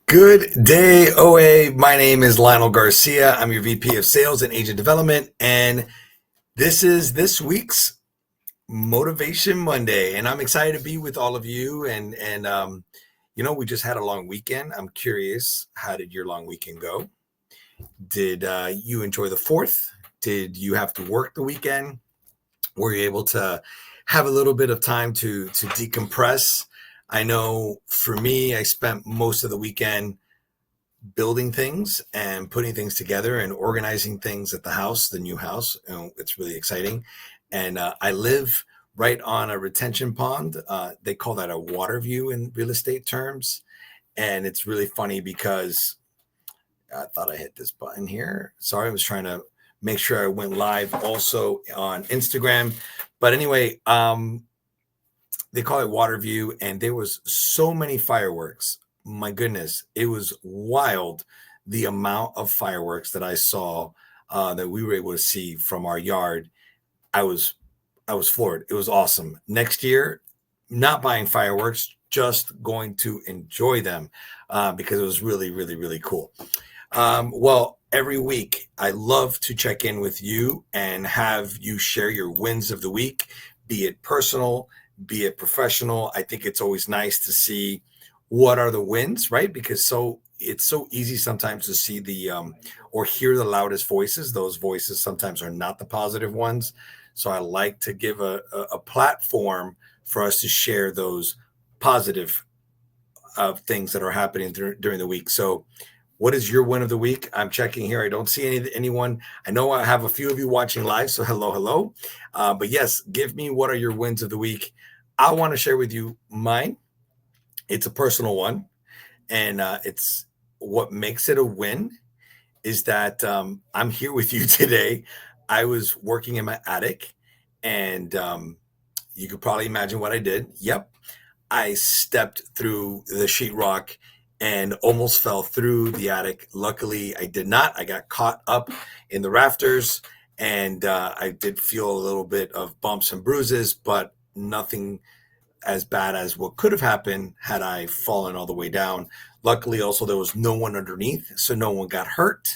Good day, OA. My name is Lionel Garcia. I'm your VP of Sales and Agent Development, and this is this week's Motivation Monday. And I'm excited to be with all of you. We just had a long weekend. I'm curious, how did your long weekend go? Did you enjoy the 4th? Did you have to work the weekend? Were you able to have a little bit of time to decompress? I know for me, I spent most of the weekend building things and putting things together and organizing things at the house, the new house. It's really exciting. And I live right on a retention pond. They call that a water view in real estate terms. And it's really funny because I thought I hit this button here. Sorry, I was trying to make sure I went live also on Instagram. But anyway, they call it water view, and there was so many fireworks. My goodness, it was wild, the amount of fireworks that I saw, that we were able to see from our yard. I was floored. It was awesome. Next year, not buying fireworks, just going to enjoy them, because it was really, really, really cool. Well, every week I love to check in with you and have you share your wins of the week, be it personal, be it professional. I think it's always nice to see what are the wins, right? Because it's so easy sometimes to see or hear the loudest voices. Those voices sometimes are not the positive ones. So I like to give a platform for us to share those positive things that are happening during the week. So what is your win of the week? I'm checking here. I don't see anyone. I know I have a few of you watching live, so hello. But yes, give me what are your wins of the week. I want to share with you mine. It's a personal one, and it's what makes it a win is that I'm here with you today. I was working in my attic, and you could probably imagine what I did. Yep, I stepped through the sheetrock and almost fell through the attic. Luckily, I did not. I got caught up in the rafters, and I did feel a little bit of bumps and bruises, but nothing as bad as what could have happened had I fallen all the way down. Luckily, also, there was no one underneath, so no one got hurt.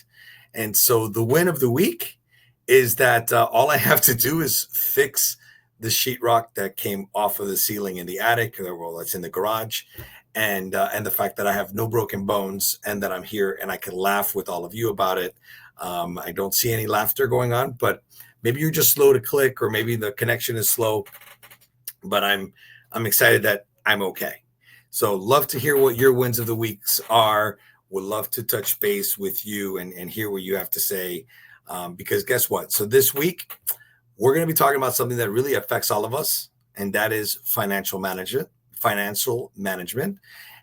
And so the win of the week is that all I have to do is fix the sheetrock that came off of the ceiling in the attic, well, that's in the garage, and the fact that I have no broken bones and that I'm here and I can laugh with all of you about it. I don't see any laughter going on, but maybe you're just slow to click, or maybe the connection is slow. But I'm excited that I'm okay. So love to hear what your wins of the weeks are. Would love to touch base with you and hear what you have to say. Because guess what? So this week, we're going to be talking about something that really affects all of us, and that is financial management.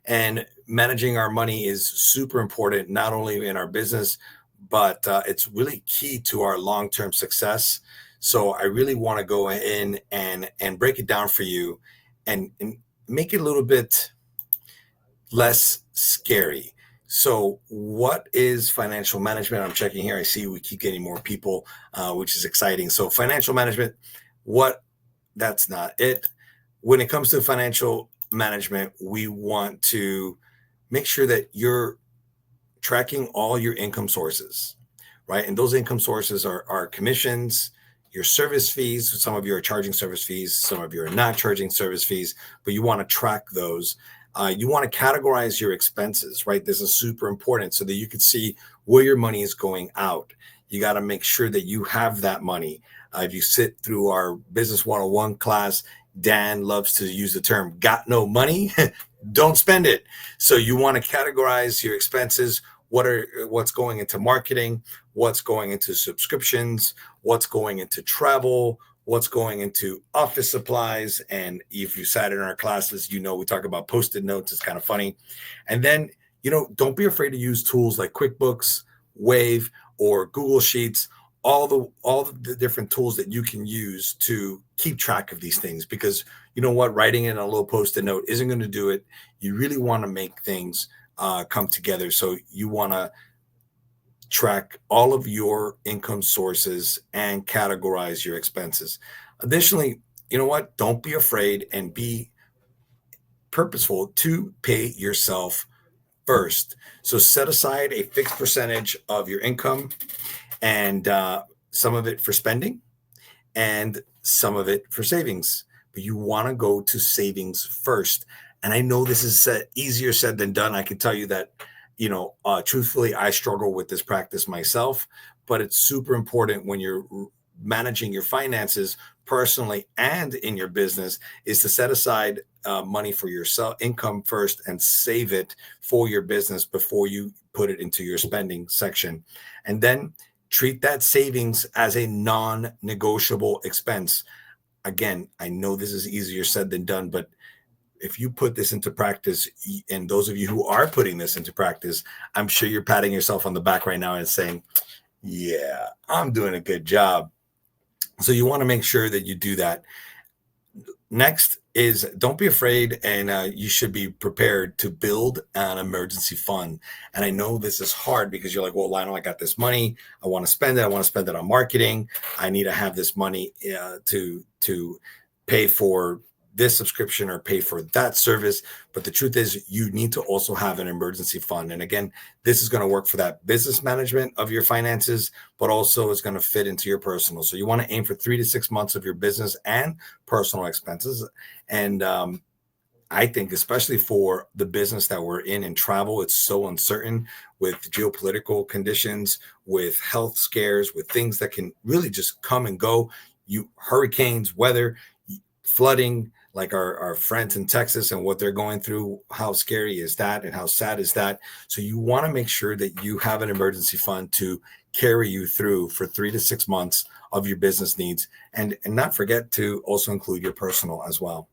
And managing our money is super important, not only in our business, but it's really key to our long-term success. So I really want to go in and break it down for you and make it a little bit less scary. So what is financial management? I'm checking here. I see we keep getting more people, which is exciting. So financial management, that's not it. When it comes to financial management, we want to make sure that you're tracking all your income sources, right? And those income sources are commissions, your service fees. Some of you are charging service fees, some of you are not charging service fees, but you want to track those. You want to categorize your expenses, right? This is super important so that you can see where your money is going out. You got to make sure that you have that money. If you sit through our Business 101 class, Dan loves to use the term got no money, don't spend it. So you want to categorize your expenses. What's going into marketing, what's going into subscriptions, what's going into travel, what's going into office supplies. And if you sat in our classes, we talk about Post-it notes. It's kind of funny. And then, don't be afraid to use tools like QuickBooks, Wave, or Google Sheets, all the different tools that you can use to keep track of these things. Because you know what, writing in a little Post-it note isn't going to do it. You really want to make things come together. So you want to track all of your income sources and categorize your expenses. Additionally, you know what? Don't be afraid and be purposeful to pay yourself first. So set aside a fixed percentage of your income and some of it for spending and some of it for savings. But you want to go to savings first. And I know this is easier said than done. I can tell you that, truthfully, I struggle with this practice myself, but it's super important when you're managing your finances personally and in your business is to set aside money for yourself, income first, and save it for your business before you put it into your spending section. And then treat that savings as a non-negotiable expense. Again, I know this is easier said than done, but if you put this into practice, and those of you who are putting this into practice, I'm sure you're patting yourself on the back right now and saying, yeah, I'm doing a good job. So you want to make sure that you do that. Next is don't be afraid, and you should be prepared to build an emergency fund. And I know this is hard because you're like, well, Lionel, I got this money. I want to spend it. I want to spend it on marketing. I need to have this money to pay for this subscription or pay for that service. But the truth is you need to also have an emergency fund. And again, this is going to work for that business management of your finances, but also is going to fit into your personal. So you want to aim for 3 to 6 months of your business and personal expenses. And I think especially for the business that we're in travel, it's so uncertain with geopolitical conditions, with health scares, with things that can really just come and go. Hurricanes, weather, flooding, like our friends in Texas and what they're going through, how scary is that and how sad is that? So you want to make sure that you have an emergency fund to carry you through for 3 to 6 months of your business needs, and not forget to also include your personal as well.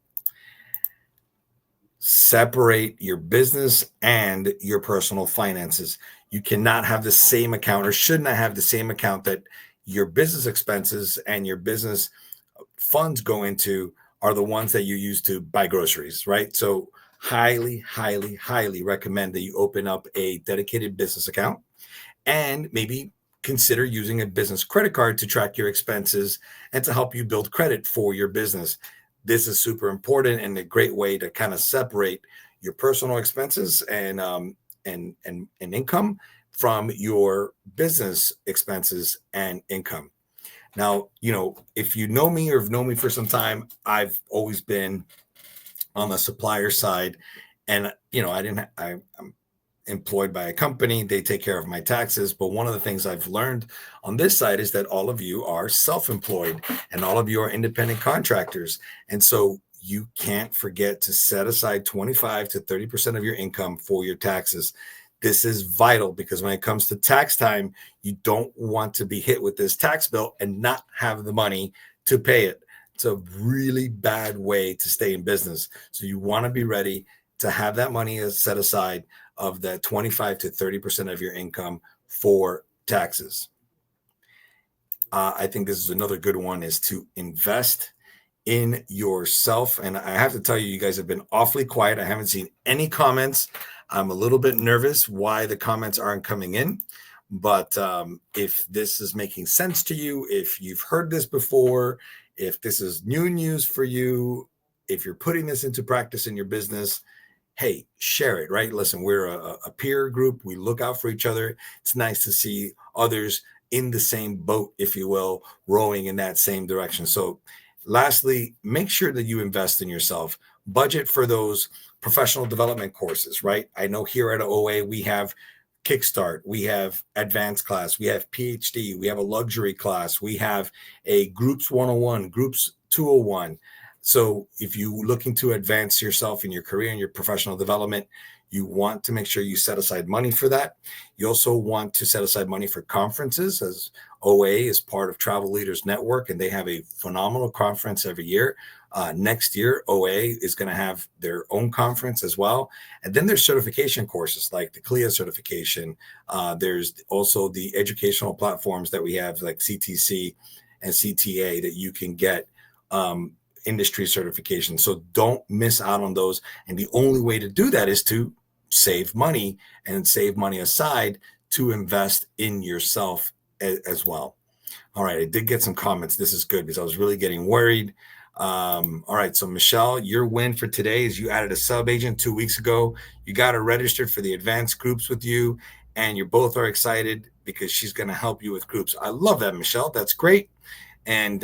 Separate your business and your personal finances. You cannot have the same account, or should not have the same account that your business expenses and your business funds go into are the ones that you use to buy groceries, right? So highly, highly, highly recommend that you open up a dedicated business account and maybe consider using a business credit card to track your expenses and to help you build credit for your business. This is super important and a great way to kind of separate your personal expenses and income from your business expenses and income. Now, if you know me or have known me for some time, I've always been on the supplier side, and I'm employed by a company. They take care of my taxes. But one of the things I've learned on this side is that all of you are self-employed and all of you are independent contractors. And so you can't forget to set aside 25 to 30% of your income for your taxes. This is vital because when it comes to tax time, you don't want to be hit with this tax bill and not have the money to pay it. It's a really bad way to stay in business. So you want to be ready to have that money set aside of that 25 to 30% of your income for taxes. I think this is another good one, is to invest in yourself. And I have to tell you, you guys have been awfully quiet. I haven't seen any comments. I'm a little bit nervous why the comments aren't coming in. But if this is making sense to you, if you've heard this before, if this is new news for you, if you're putting this into practice in your business, hey, share it, right? Listen, we're a peer group. We look out for each other. It's nice to see others in the same boat, if you will, rowing in that same direction. So lastly, make sure that you invest in yourself. Budget for those professional development courses, right? I know here at OA, we have Kickstart, we have advanced class, we have PhD, we have a luxury class, we have a groups 101, groups 201. So if you're looking to advance yourself in your career and your professional development, you want to make sure you set aside money for that. You also want to set aside money for conferences, as OA is part of Travel Leaders Network, and they have a phenomenal conference every year. Next year, OA is going to have their own conference as well. And then there's certification courses like the CLIA certification. There's also the educational platforms that we have like CTC and CTA that you can get industry certification. So don't miss out on those. And the only way to do that is to save money and save money aside to invest in yourself as well. All right. I did get some comments. This is good because I was really getting worried. All right, so Michelle, your win for today is you added a sub agent 2 weeks ago. You got her registered for the advanced groups with you, and you both are excited because she's going to help you with groups. I love that, Michelle. That's great. And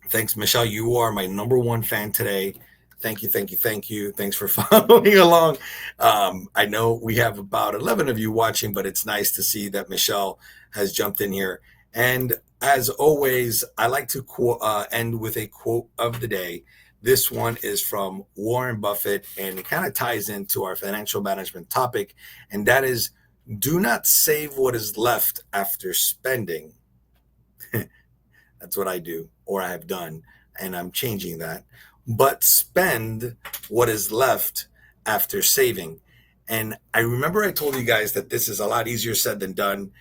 thanks, Michelle. You are my number one fan today. Thank you, thank you, thank you. Thanks for following along. I know we have about 11 of you watching, but it's nice to see that Michelle has jumped in here. And as always, I like to end with a quote of the day. This one is from Warren Buffett, and it kind of ties into our financial management topic. And that is, do not save what is left after spending. That's what I do, or I have done, and I'm changing that. But spend what is left after saving. And I remember I told you guys that this is a lot easier said than done.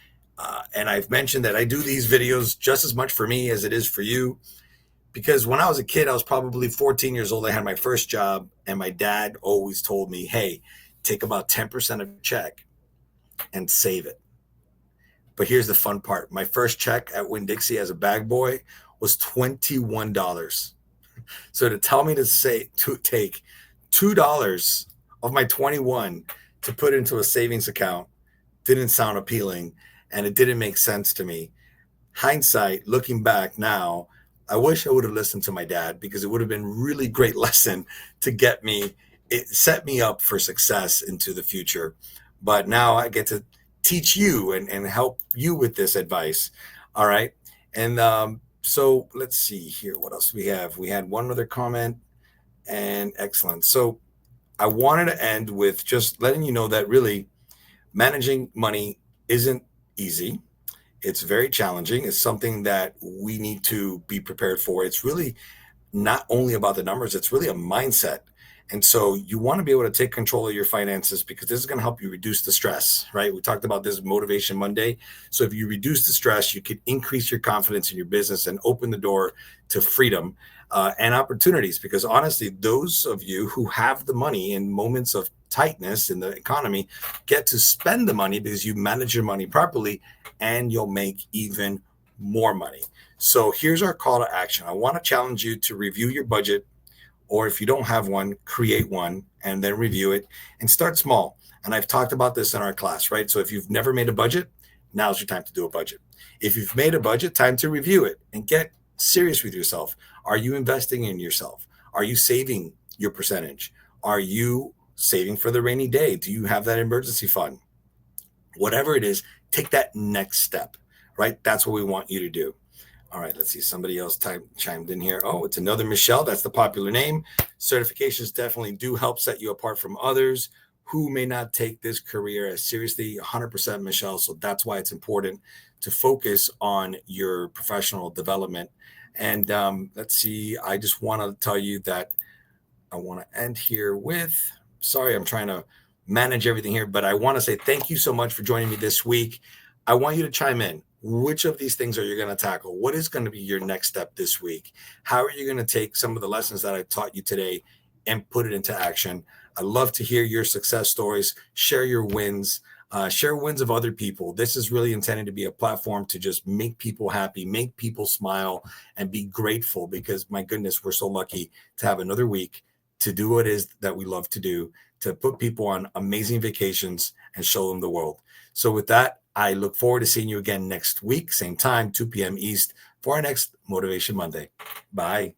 And I've mentioned that I do these videos just as much for me as it is for you. Because when I was a kid, I was probably 14 years old. I had my first job, and my dad always told me, hey, take about 10% of your check and save it. But here's the fun part. My first check at Winn-Dixie as a bag boy was $21. So to tell me to take $2 of my 21 to put into a savings account didn't sound appealing, and it didn't make sense to me. Hindsight, looking back now, I wish I would have listened to my dad, because it would have been a really great lesson to it set me up for success into the future. But now I get to teach you and help you with this advice. All right. And so let's see here. What else we have? We had one other comment, and excellent. So I wanted to end with just letting you know that really managing money isn't easy. It's very challenging. It's something that we need to be prepared for. It's really not only about the numbers, it's really a mindset. And so you want to be able to take control of your finances, because this is going to help you reduce the stress, right? We talked about this Motivation Monday. So if you reduce the stress, you can increase your confidence in your business and open the door to freedom and opportunities. Because honestly, those of you who have the money in moments of tightness in the economy get to spend the money because you manage your money properly, and you'll make even more money. So here's our call to action. I want to challenge you to review your budget, or if you don't have one, create one and then review it, and start small. And I've talked about this in our class, right? So if you've never made a budget, now's your time to do a budget. If you've made a budget, time to review it and get serious with yourself. Are you investing in yourself? Are you saving your percentage? Are you saving for the rainy day? Do you have that emergency fund? Whatever it is, take that next step, right? That's what we want you to do. All right, let's see. Somebody else chimed in here. Oh, it's another Michelle. That's the popular name. Certifications definitely do help set you apart from others who may not take this career as seriously. 100% Michelle. So that's why it's important to focus on your professional development. And let's see. I just want to tell you that I want to end here with, sorry, I'm trying to manage everything here, but I want to say thank you so much for joining me this week. I want you to chime in. Which of these things are you going to tackle? What is going to be your next step this week? How are you going to take some of the lessons that I taught you today and put it into action? I love to hear your success stories. Share your wins. Share wins of other people. This is really intended to be a platform to just make people happy, make people smile, and be grateful, because my goodness, we're so lucky to have another week to do what it is that we love to do, to put people on amazing vacations and show them the world. So with that, I look forward to seeing you again next week, same time, 2 p.m. East, for our next Motivation Monday. Bye.